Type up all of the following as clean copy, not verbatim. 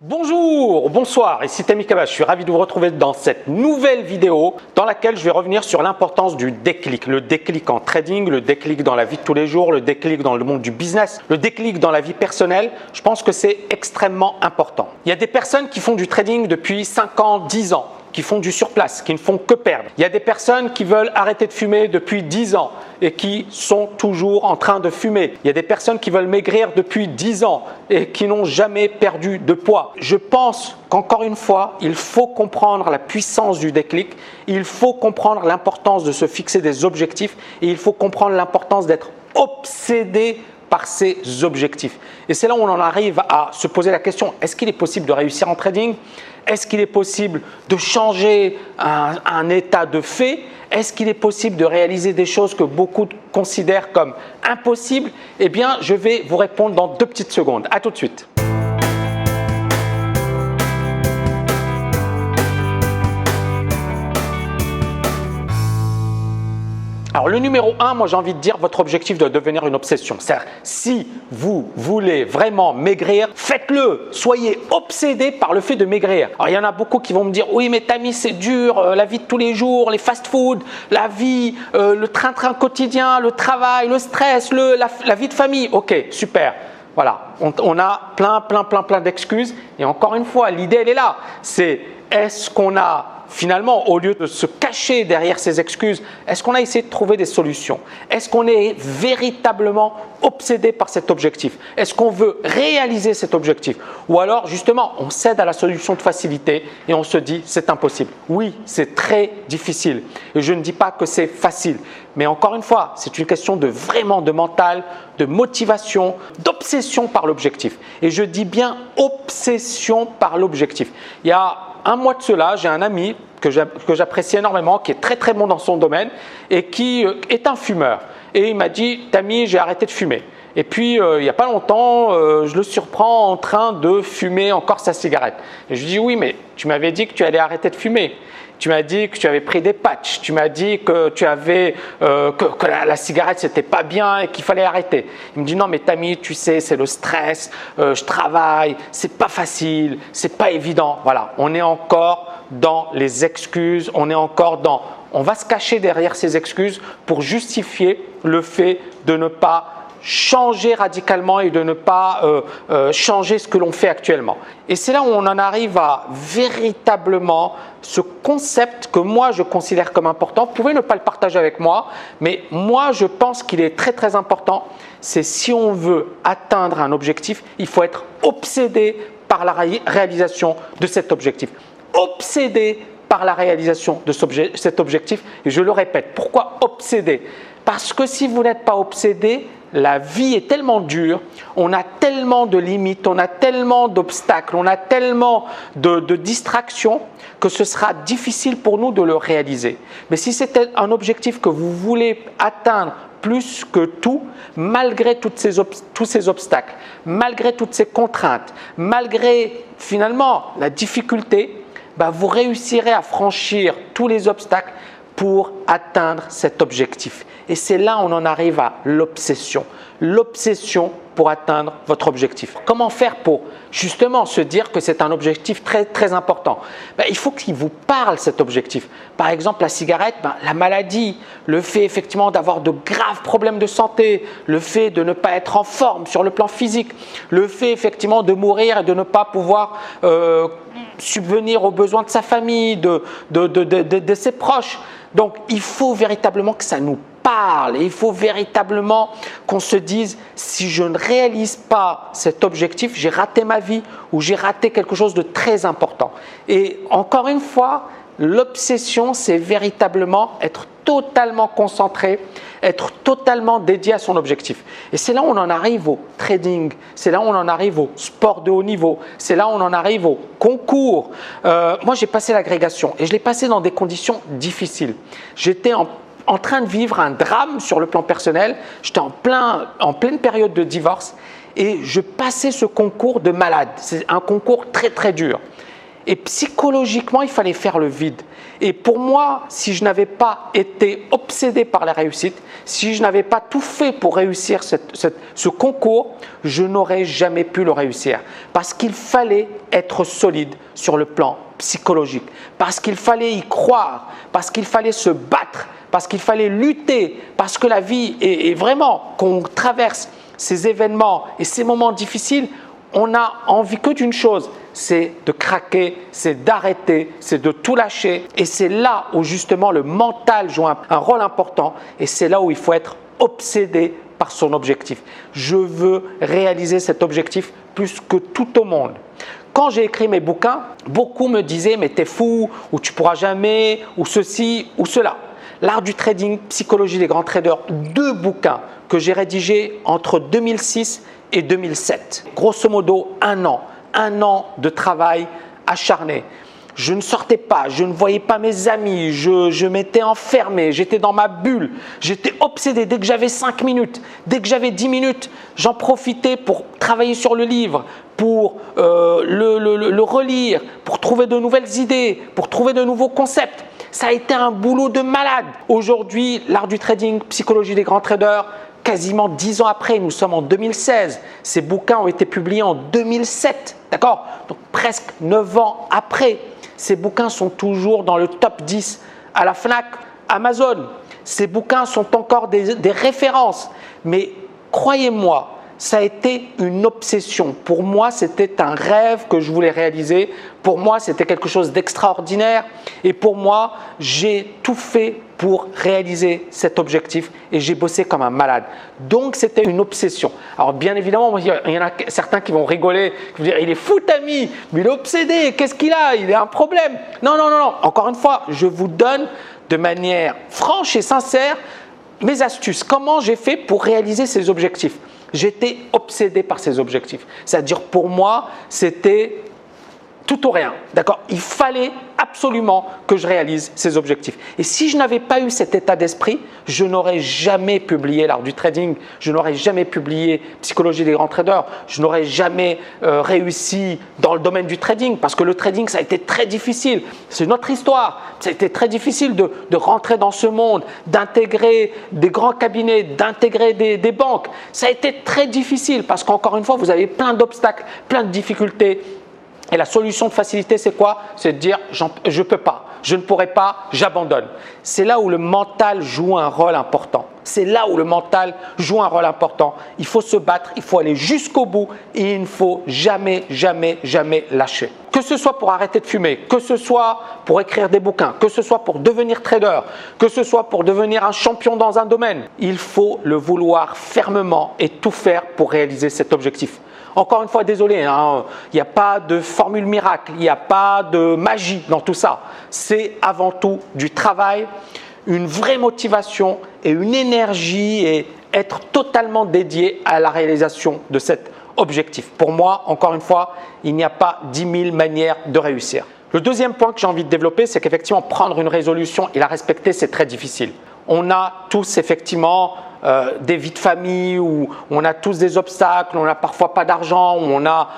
Bonjour, bonsoir, ici Tammy Kaba, je suis ravi de vous retrouver dans cette nouvelle vidéo dans laquelle je vais revenir sur l'importance du déclic. Le déclic en trading, le déclic dans la vie de tous les jours, le déclic dans le monde du business, le déclic dans la vie personnelle. Je pense que c'est extrêmement important. Il y a des personnes qui font du trading depuis 5 ans, 10 ans, qui font du surplace, qui ne font que perdre. Il y a des personnes qui veulent arrêter de fumer depuis 10 ans et qui sont toujours en train de fumer. Il y a des personnes qui veulent maigrir depuis 10 ans et qui n'ont jamais perdu de poids. Je pense qu'encore une fois, il faut comprendre la puissance du déclic, il faut comprendre l'importance de se fixer des objectifs et il faut comprendre l'importance d'être obsédé par ces objectifs. Et c'est là où on en arrive à se poser la question, est-ce qu'il est possible de réussir en trading? Est-ce qu'il est possible de changer un état de fait? Est-ce qu'il est possible de réaliser des choses que beaucoup considèrent comme impossibles? Eh bien, je vais vous répondre dans 2 petites secondes. À tout de suite. Alors le numéro 1, moi j'ai envie de dire, votre objectif doit devenir une obsession. C'est-à-dire, si vous voulez vraiment maigrir, faites-le. Soyez obsédé par le fait de maigrir. Alors il y en a beaucoup qui vont me dire, oui mais Tammy c'est dur, la vie de tous les jours, les fast-food, la vie, le train-train quotidien, le travail, le stress, la vie de famille. Ok, super. Voilà, on a plein d'excuses. Et encore une fois, l'idée elle est là. C'est est-ce qu'on a finalement, au lieu de se cacher derrière ces excuses, est-ce qu'on a essayé de trouver des solutions? Est-ce qu'on est véritablement obsédé par cet objectif? Est-ce qu'on veut réaliser cet objectif? Ou alors, justement, on cède à la solution de facilité et on se dit c'est impossible. Oui, c'est très difficile. Et je ne dis pas que c'est facile. Mais encore une fois, c'est une question de vraiment de mental, de motivation, d'obsession par l'objectif. Et je dis bien obsession par l'objectif. Il y a un mois de cela, j'ai un ami que j'apprécie énormément, qui est très bon dans son domaine et qui est un fumeur. Et il m'a dit, Tammy, j'ai arrêté de fumer. Et puis, il n'y a pas longtemps, je le surprends en train de fumer encore sa cigarette. Et je lui dis, oui, mais tu m'avais dit que tu allais arrêter de fumer. Tu m'as dit que tu avais pris des patchs, tu m'as dit que tu avais que la cigarette c'était pas bien et qu'il fallait arrêter. Il me dit non mais Tammy, tu sais c'est le stress, je travaille, c'est pas facile, c'est pas évident. Voilà, on est encore dans les excuses, on va se cacher derrière ces excuses pour justifier le fait de ne pas changer radicalement et de ne pas changer ce que l'on fait actuellement. Et c'est là où on en arrive à véritablement ce concept que moi je considère comme important. Vous pouvez ne pas le partager avec moi, mais moi je pense qu'il est très important. C'est si on veut atteindre un objectif, il faut être obsédé par la réalisation de cet objectif. Obsédé par la réalisation de cet objectif. Et je le répète, pourquoi obsédé? Parce que si vous n'êtes pas obsédé, la vie est tellement dure, on a tellement de limites, on a tellement d'obstacles, on a tellement de distractions que ce sera difficile pour nous de le réaliser. Mais si c'est un objectif que vous voulez atteindre plus que tout, malgré tous ces obstacles, malgré toutes ces contraintes, malgré finalement la difficulté, vous réussirez à franchir tous les obstacles pour atteindre cet objectif. Et c'est là où on en arrive à l'obsession. L'obsession pour atteindre votre objectif. Comment faire pour justement se dire que c'est un objectif très important? Il faut qu'il vous parle cet objectif. Par exemple, la cigarette, la maladie, le fait effectivement d'avoir de graves problèmes de santé, le fait de ne pas être en forme sur le plan physique, le fait effectivement de mourir et de ne pas pouvoir subvenir aux besoins de sa famille, de ses proches. Donc, il faut véritablement que ça nous parle et il faut véritablement qu'on se dise si je ne réalise pas cet objectif, j'ai raté ma vie ou j'ai raté quelque chose de très important. Et encore une fois, l'obsession, c'est véritablement être totalement concentré, être totalement dédié à son objectif. Et c'est là où on en arrive au trading, c'est là où on en arrive au sport de haut niveau, c'est là où on en arrive au concours. Moi, j'ai passé l'agrégation et je l'ai passé dans des conditions difficiles. J'étais en train de vivre un drame sur le plan personnel, j'étais en pleine période de divorce et je passais ce concours de malade. C'est un concours très dur. Et psychologiquement, il fallait faire le vide. Et pour moi, si je n'avais pas été obsédé par la réussite, si je n'avais pas tout fait pour réussir ce concours, je n'aurais jamais pu le réussir. Parce qu'il fallait être solide sur le plan psychologique, parce qu'il fallait y croire, parce qu'il fallait se battre, parce qu'il fallait lutter, parce que la vie est vraiment, qu'on traverse ces événements et ces moments difficiles, on n'a envie que d'une chose, c'est de craquer, c'est d'arrêter, c'est de tout lâcher. Et c'est là où justement le mental joue un rôle important et c'est là où il faut être obsédé par son objectif. Je veux réaliser cet objectif plus que tout au monde. Quand j'ai écrit mes bouquins, beaucoup me disaient « mais t'es fou » ou « tu pourras jamais » ou ceci ou cela. L'art du trading, psychologie des grands traders, 2 bouquins que j'ai rédigés entre 2006 et 2007. Grosso modo, un an de travail acharné. Je ne sortais pas, je ne voyais pas mes amis, je m'étais enfermé, j'étais dans ma bulle, j'étais obsédé. Dès que j'avais 5 minutes, dès que j'avais 10 minutes, j'en profitais pour travailler sur le livre, pour le relire, pour trouver de nouvelles idées, pour trouver de nouveaux concepts. Ça a été un boulot de malade. Aujourd'hui, l'art du trading, psychologie des grands traders, quasiment 10 ans après, nous sommes en 2016. Ces bouquins ont été publiés en 2007, d'accord? Donc presque 9 ans après. Ces bouquins sont toujours dans le top 10 à la Fnac, Amazon. Ces bouquins sont encore des références. Mais croyez-moi, ça a été une obsession. Pour moi, c'était un rêve que je voulais réaliser. Pour moi, c'était quelque chose d'extraordinaire. Et pour moi, j'ai tout fait pour réaliser cet objectif et j'ai bossé comme un malade. Donc, c'était une obsession. Alors, bien évidemment, il y en a certains qui vont rigoler, qui vont dire « il est fou, Tammy, mais il est obsédé, qu'est-ce qu'il a? Il a un problème. » Non, non, non, non. Encore une fois, je vous donne de manière franche et sincère mes astuces. Comment j'ai fait pour réaliser ces objectifs? J'étais obsédé par ces objectifs. C'est-à-dire pour moi, c'était tout ou rien. D'accord? Il fallait absolument que je réalise ces objectifs. Et si je n'avais pas eu cet état d'esprit, je n'aurais jamais publié l'art du trading, je n'aurais jamais publié psychologie des grands traders, je n'aurais jamais réussi dans le domaine du trading parce que le trading, ça a été très difficile. C'est notre histoire. Ça a été très difficile de rentrer dans ce monde, d'intégrer des grands cabinets, d'intégrer des banques. Ça a été très difficile parce qu'encore une fois, vous avez plein d'obstacles, plein de difficultés. Et la solution de facilité, c'est quoi? C'est de dire je ne peux pas, je ne pourrai pas, j'abandonne. C'est là où le mental joue un rôle important. C'est là où le mental joue un rôle important. Il faut se battre, il faut aller jusqu'au bout et il ne faut jamais, jamais, jamais lâcher. Que ce soit pour arrêter de fumer, que ce soit pour écrire des bouquins, que ce soit pour devenir trader, que ce soit pour devenir un champion dans un domaine, il faut le vouloir fermement et tout faire pour réaliser cet objectif. Encore une fois, désolé, hein, il n'y a pas de formule miracle, il n'y a pas de magie dans tout ça. C'est avant tout du travail, une vraie motivation et une énergie et être totalement dédié à la réalisation de cet objectif. Pour moi, encore une fois, il n'y a pas 10 000 manières de réussir. Le deuxième point que j'ai envie de développer, c'est qu'effectivement, prendre une résolution et la respecter, c'est très difficile. On a tous effectivement des vies de famille où on a tous des obstacles, on n'a parfois pas d'argent, où on a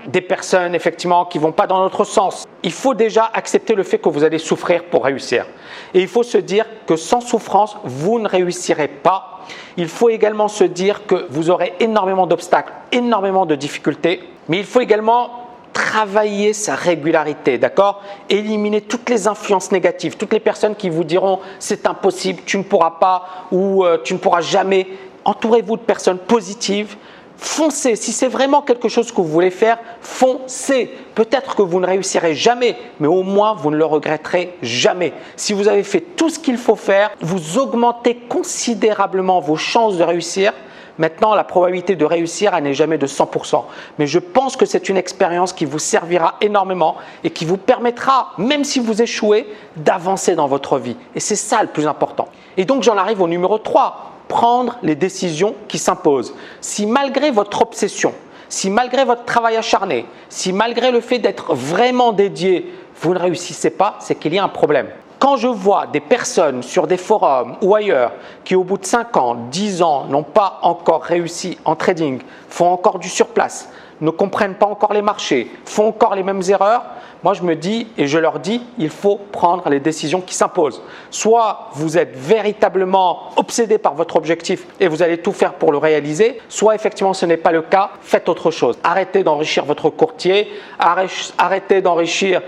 des personnes effectivement qui ne vont pas dans notre sens. Il faut déjà accepter le fait que vous allez souffrir pour réussir. Et il faut se dire que sans souffrance, vous ne réussirez pas. Il faut également se dire que vous aurez énormément d'obstacles, énormément de difficultés, mais il faut également travailler sa régularité, d'accord? Éliminer toutes les influences négatives, toutes les personnes qui vous diront « c'est impossible, tu ne pourras pas » ou « tu ne pourras jamais ». Entourez-vous de personnes positives. Foncez. Si c'est vraiment quelque chose que vous voulez faire, foncez. Peut-être que vous ne réussirez jamais, mais au moins vous ne le regretterez jamais. Si vous avez fait tout ce qu'il faut faire, vous augmentez considérablement vos chances de réussir. Maintenant, la probabilité de réussir, elle n'est jamais de 100%. Mais je pense que c'est une expérience qui vous servira énormément et qui vous permettra, même si vous échouez, d'avancer dans votre vie. Et c'est ça le plus important. Et donc, j'en arrive au numéro 3. Prendre les décisions qui s'imposent. Si malgré votre obsession, si malgré votre travail acharné, si malgré le fait d'être vraiment dédié, vous ne réussissez pas, c'est qu'il y a un problème. Quand je vois des personnes sur des forums ou ailleurs qui au bout de 5 ans, 10 ans n'ont pas encore réussi en trading, font encore du surplace, ne comprennent pas encore les marchés, font encore les mêmes erreurs, Moi, je me dis et je leur dis, il faut prendre les décisions qui s'imposent. Soit vous êtes véritablement obsédé par votre objectif et vous allez tout faire pour le réaliser, soit effectivement ce n'est pas le cas, faites autre chose. Arrêtez d'enrichir votre courtier, arrêtez d'enrichir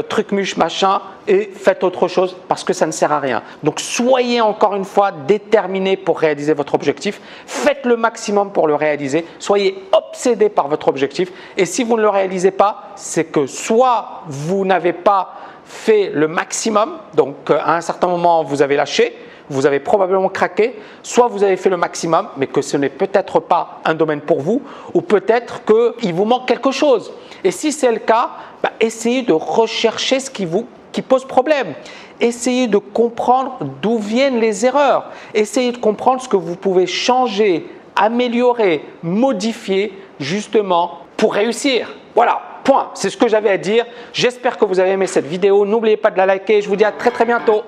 truc-muche, machin et faites autre chose parce que ça ne sert à rien. Donc, soyez encore une fois déterminé pour réaliser votre objectif. Faites le maximum pour le réaliser. Soyez obsédé par votre objectif. Et si vous ne le réalisez pas, c'est que soit vous n'avez pas fait le maximum, donc à un certain moment vous avez lâché, vous avez probablement craqué, soit vous avez fait le maximum, mais que ce n'est peut-être pas un domaine pour vous, ou peut-être qu'il vous manque quelque chose. Et si c'est le cas, essayez de rechercher ce qui pose problème. Essayez de comprendre d'où viennent les erreurs. Essayez de comprendre ce que vous pouvez changer, améliorer, modifier justement pour réussir. Voilà, point. C'est ce que j'avais à dire. J'espère que vous avez aimé cette vidéo. N'oubliez pas de la liker. Je vous dis à très bientôt.